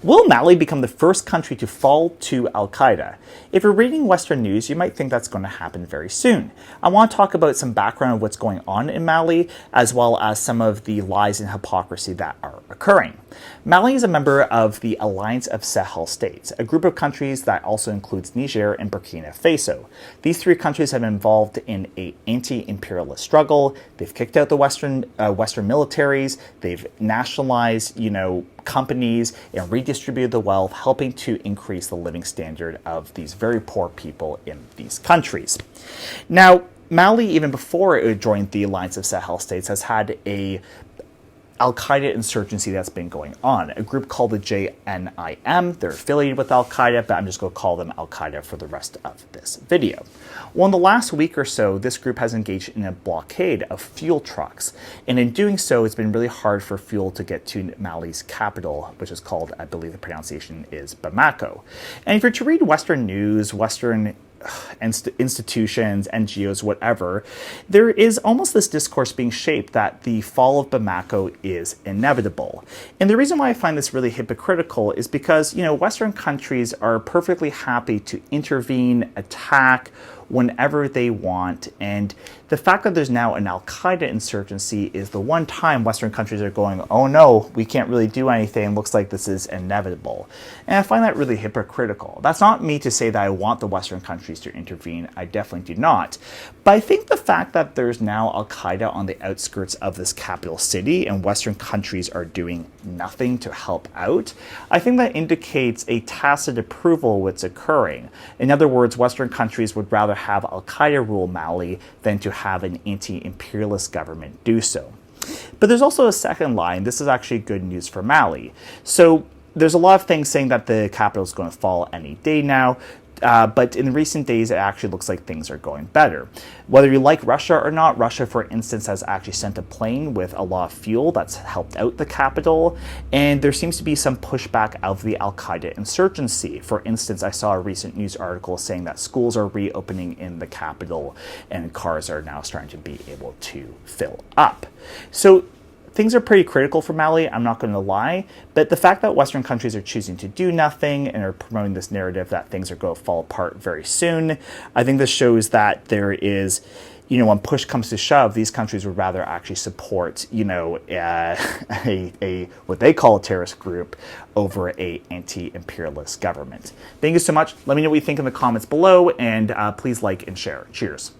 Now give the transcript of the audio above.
Will Mali become the first country to fall to Al-Qaeda? If you're reading Western news, you might think that's going to happen very soon. I want to talk about some background of what's going on in Mali, as well as some of the lies and hypocrisy that are occurring. Mali is a member of the Alliance of Sahel States, a group of countries that also includes Niger and Burkina Faso. These three countries have been involved in an anti-imperialist struggle. They've kicked out the Western militaries. They've nationalized, companies and redistributed the wealth, helping to increase the living standard of these very poor people in these countries. Now, Mali, even before it joined the Alliance of Sahel States, has had a Al-Qaeda insurgency that's been going on. A group called the JNIM, they're affiliated with Al-Qaeda, but I'm just going to call them Al-Qaeda for the rest of this video. Well, in the last week or so, this group has engaged in a blockade of fuel trucks. And in doing so, it's been really hard for fuel to get to Mali's capital, which is called, I believe the pronunciation is Bamako. And if you're to read Western news, Western institutions, NGOs, whatever, there is almost this discourse being shaped that the fall of Bamako is inevitable. And the reason why I find this really hypocritical is because, Western countries are perfectly happy to intervene, attack, whenever they want. And the fact that there's now an Al-Qaeda insurgency is the one time Western countries are going, oh no, we can't really do anything. Looks like this is inevitable. And I find that really hypocritical. That's not me to say that I want the Western countries to intervene. I definitely do not. But I think the fact that there's now Al-Qaeda on the outskirts of this capital city and Western countries are doing nothing to help out, I think that indicates a tacit approval of what's occurring. In other words, Western countries would rather have Al-Qaeda rule Mali than to have an anti-imperialist government do so. But there's also a second line. This is actually good news for Mali. So there's a lot of things saying that the capital is going to fall any day now. But in recent days, it actually looks like things are going better. Whether you like Russia or not, Russia, for instance, has actually sent a plane with a lot of fuel that's helped out the capital. And there seems to be some pushback of the Al-Qaeda insurgency. For instance, I saw a recent news article saying that schools are reopening in the capital and cars are now starting to be able to fill up. So things are pretty critical for Mali, I'm not going to lie, but the fact that Western countries are choosing to do nothing and are promoting this narrative that things are going to fall apart very soon, I think this shows that there is, when push comes to shove, these countries would rather actually support, what they call a terrorist group over a anti-imperialist government. Thank you so much. Let me know what you think in the comments below, and please like and share. Cheers.